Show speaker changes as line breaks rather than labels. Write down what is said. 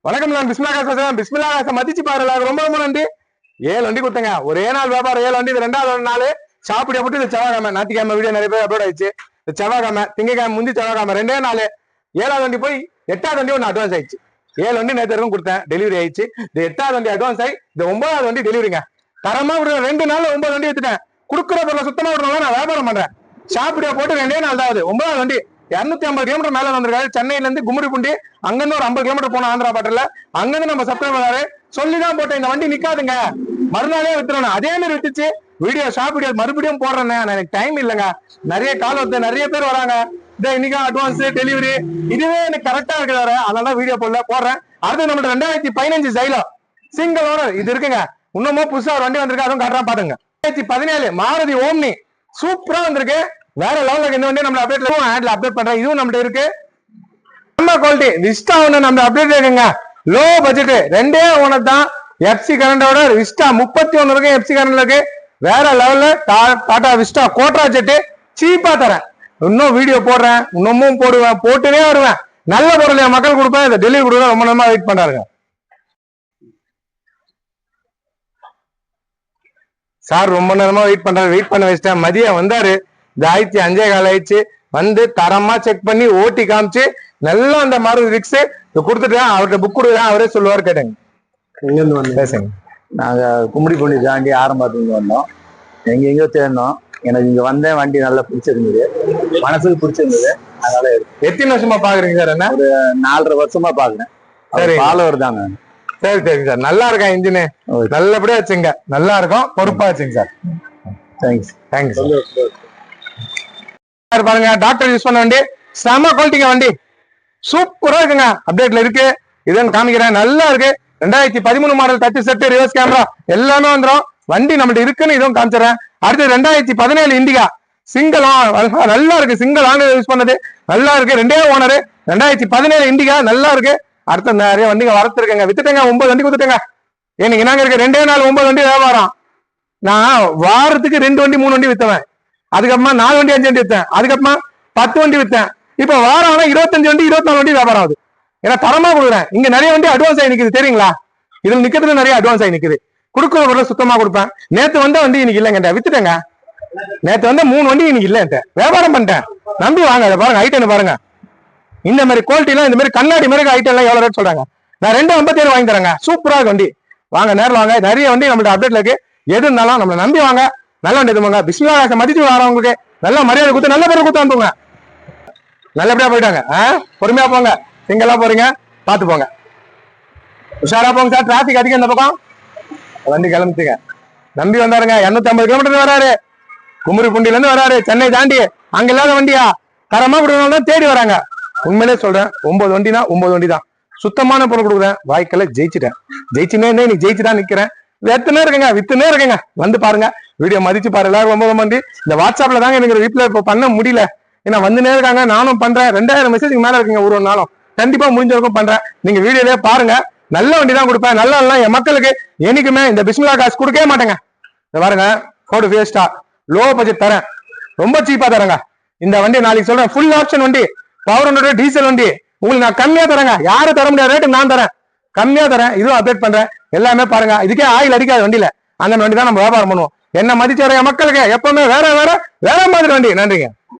வணக்கம். நான் பிஸ்மில்லா மதிச்சு பாரு. ரொம்ப ரொம்ப நன்றி. 7 வண்டி கொடுத்தங்க. ஒரே நாள் வியாபாரம் 7 வண்டி. இது 2வது நாள் சாப்பிட போட்டு இந்த செவ்வாய்க்கிழமை ஞாயிற்றுக்கிழமை வீடியோ நிறைய பேர் அப்லோட் ஆயிடுச்சு. இந்த செவ்வாய்க்கிழமை திங்கக்கிழமை முந்தி செவ்வாய்க்கிழமை 2 நாள் 7வது வண்டி போய் 8வது வண்டி ஒன்று அட்வான்ஸ் ஆயிடுச்சு. 7 வண்டி நேற்று வரைக்கும் கொடுத்தேன், டெலிவரி ஆயிடுச்சு. இந்த 8வது வண்டி அட்வான்ஸ் ஆகி இந்த 9வது வண்டி டெலிவரிங்க. தரமா விடுறேன். 2 நாள் 9 வண்டி எடுத்துட்டேன். கொடுக்குற பொருளை சுத்தமா விடுறோம். நான் வியாபாரம் பண்றேன். சாப்பிட போட்டு 2 நாள் தான் 9வது வண்டி 250 கிலோமீட்டர் மேல வந்திருக்காரு. சென்னையில இருந்து கும்மிடிப்பூண்டி, அங்கிருந்து ஒரு 50 கிலோமீட்டர் போன ஆந்திரா பாட்டில அங்கிருந்து நம்ம சப்ஸ்கிரைபர் சொல்லிதான் போட்டேன். இந்த வண்டி நிக்காதுங்க, மறுநாளே வித்துறேன். அதே மாதிரி வித்துச்சு. வீடியோ ஷாப் வீடியோ மறுபடியும் போடுறேன். எனக்கு டைம் இல்லைங்க. நிறைய கால் வந்து நிறைய பேர் வராங்க. இன்னைக்கு அட்வான்ஸ் டெலிவரி இதுவே எனக்கு கரெக்டா இருக்கிறாரு. அதனால வீடியோ போடுறேன். அடுத்து நம்மளோட 2015 ஜைலோ சிங்கிள் ஓனர் இது இருக்குங்க. இன்னமும் புதுசா ஒரு வண்டி வந்திருக்கு, அதுவும் காட்டுறேன் பாருங்க. 2017 மாருதி ஓம்னி சூப்பரா வந்திருக்கு. வேற லெவலுக்கு இந்த வண்டி நம்ம அப்டேட் பண்றேன். இதுவும் நம்மகிட்ட இருக்கு. நம்ம குவாலிட்டி விஸ்டா ஒண்ணு நம்ம அப்டேட் இருக்குங்க. லோ பட்ஜெட் 2 ஓனர் தான். எஃப்சி கரண்டோட விஸ்டா 31 இருக்கு. எஃப்சி கரண்ட்ல இருக்கு. வேற லெவல்ல டாடா விஸ்டா கோட்ரா ஜெட் சீப்பா தரேன். இன்னும் வீடியோ போடுறேன், இன்னமும் போடுவேன், போட்டுனே வருவேன். நல்ல பொருள் என் மக்கள் கொடுப்பேன். இதை டெலிவரி கொடுக்க ரொம்ப நேரமா வெயிட் பண்றாங்க. சார் ரொம்ப நேரமா வெயிட் பண்றாரு. வெயிட் பண்ண வச்சிட்டேன். மதியம் வந்தாரு. இது 5:05 ஆயிடுச்சு. வந்து தரமா செக் பண்ணி ஓட்டி காமிச்சு நல்லா அந்த மாதிரி ரிக்ஸ் கொடுத்துட்டேன். அவர்கிட்ட புக் கொடுக்குறேன். அவரே சொல்லுவாரு. கேட்டேங்க. எங்கிருந்து வந்து பேசுங்க.
நாங்க கும்மிடிப்பூண்டி தாண்டி ஆரம்பத்துலேருந்து வந்தோம். எங்கெங்கயோ தேர்ந்தோம். எனக்கு இங்க வந்தேன். வண்டி நல்லா பிடிச்சிருந்தது, மனசுக்கு பிடிச்சிருந்தது. அதனால
எத்தனை வருஷமா பாக்குறீங்க சார்? என்ன
ஒரு 4.5 வருஷமா பாக்குறேன். சரி, ஃபாலோவர் தாங்க.
சரி சரிங்க சார். நல்லா இருக்கா இன்ஜினு? நல்லபடியா வச்சுங்க. நல்லா இருக்கும், பொறுப்பா வச்சுங்க சார்.
தேங்க்ஸ்.
தேங்க்ஸ் பாருங்க. டாக்டர் யூஸ் பண்ண வண்டி செம குவாலிட்டிங்க. வண்டி சூப்பரா இருக்குங்க. அப்டேட்ல இருக்கு. இதுன்னு காமிக்கிறேன். நல்லா இருக்கு. 2013 model touch set, reverse camera எல்லாமே வந்துடும். வண்டி நம்மள்ட்ட இருக்குன்னு இதுவும் காமிச்சிடறேன். அடுத்து 2017 இண்டிகா சிங்கிள் நல்லா இருக்கு. சிங்கிள் ஆண்டு யூஸ் பண்ணது நல்லா இருக்கு. 2 ஓனர் 2017 இண்டிகா நல்லா இருக்கு. அடுத்த நிறைய வண்டிங்க வரத்துருக்கேங்க. வித்துட்டேங்க. 9 வண்டி கொடுத்துட்டேங்க. எனக்கு நாங்க இருக்கு 2 நாள் 9 வண்டி வியாபாரம். நான் வாரத்துக்கு 2 வண்டி 3 வண்டி வித்துவேன். அதுக்கப்புறமா 4 வண்டி 5 வண்டி வித்தேன். அதுக்கப்புறமா 10 வண்டி வித்தேன். இப்ப வாரம் ஆனா 25 வண்டி 24 வண்டி வியாபாரம் ஆகுது. ஏன்னா தரமா கொடுக்குறேன். இங்க நிறைய வண்டி அட்வான்ஸ் ஆகி நிக்குது தெரியுங்களா? இதுல நிக்கிறதுல நிறைய அட்வான்ஸ் ஆகி நிக்குது. கொடுக்குற பொருள் சுத்தமா கொடுப்பேன். நேத்து வந்த வண்டி இன்னைக்கு இல்லைங்க, வித்துட்டேங்க. நேத்து வந்து 3 வண்டி இன்னைக்கு இல்ல. வியாபாரம் பண்ணிட்டேன். நம்பி வாங்க. அதை பாருங்க, ஐட்டம் பாருங்க. இந்த மாதிரி குவாலிட்டி எல்லாம், இந்த மாதிரி கண்ணாடி மாதிரி ஐட்டம் எல்லாம் எவ்வளவு ரேட் சொல்றாங்க? நான் 257 வாங்கி தரேங்க. சூப்பரா இருக்கு வண்டி. வாங்க, நேரில் வாங்க. நிறைய வண்டி நம்மள்ட்ட அப்டேட்ல இருக்கு. எது இருந்தாலும் நம்மளை நம்பி வாங்க. நல்ல வண்டி எதுவாங்க. பிஸ்மில்லா மதிச்சு வரவங்களுக்கு நல்ல மரியாதை கொடுத்து நல்ல பேர் கொடுத்து அனுப்புங்க. நல்லபடியா போயிட்டாங்க. பொறுமையா போங்க. சிங்களா போறீங்க, பாத்து போங்க. உஷாரா போங்க சார். டிராபிக் அதிகம் இந்த பக்கம். வண்டி கிளம்பிச்சுங்க. நம்பி வந்தாருங்க. 250 கிலோமீட்டர் வராரு. கும்மிடிப்பூண்டில இருந்து வராரு. சென்னை தாண்டி. அங்க இல்லாத வண்டியா தரமா கொடுக்கணும் தான் தேடி வராங்க. உண்மையிலே சொல்றேன். 9 வண்டினா 9 வண்டி தான். சுத்தமான பொருள் கொடுக்குறேன். வாய்க்கல ஜெயிச்சுட்டேன். ஜெயிச்சுனே நீ ஜெயிச்சுதான் நிக்கிறேன். வித்துனே இருக்குங்க. வித்துனே இருக்குங்க. வந்து பாருங்க. வீடியோ மதிச்சு பாரு. எல்லாரும் ரொம்ப ரொம்ப நன்றி. இந்த வாட்ஸ்அப்ல தாங்க எனக்கு ரீப்ளை இப்போ பண்ண முடியல. ஏன்னா வந்துனே இருக்காங்க. நானும் பண்றேன். 2000 மெசேஜ் மேல இருக்குங்க. ஒரு நாளும் கண்டிப்பா முடிஞ்சவருக்கும் பண்றேன். நீங்க வீடியோலயே பாருங்க. நல்ல வண்டி தான் கொடுப்பேன். நல்ல என் மக்களுக்கு என்னைக்குமே இந்த பிஸ்மில்லா காசு கொடுக்கவே மாட்டேங்க. பாருங்க, ஃபோர்டு ஃபியஸ்டா லோ பட்ஜெட் தரேன். ரொம்ப சீப்பா தரேங்க. இந்த வண்டி நாளைக்கு சொல்றேன். ஃபுல் ஆப்ஷன் வண்டி, பவர் 100 டீசல் வண்டி. உங்களுக்கு நான் கம்மியா தரேங்க. யாரும் தர முடியாத ரேட்டு நான் தரேன். கம்மியா தரேன். இதுவும் அப்டேட் பண்றேன். எல்லாமே பாருங்க. இதுக்கே ஆயில் அடிக்காத வண்டியில அந்த வண்டி தான் நம்ம வியாபாரம் பண்ணுவோம். என்ன மதிச்சு வர மக்களுக்கு எப்பவுமே வேற வேற வேற மாதிரி வண்டி. நன்றிங்க.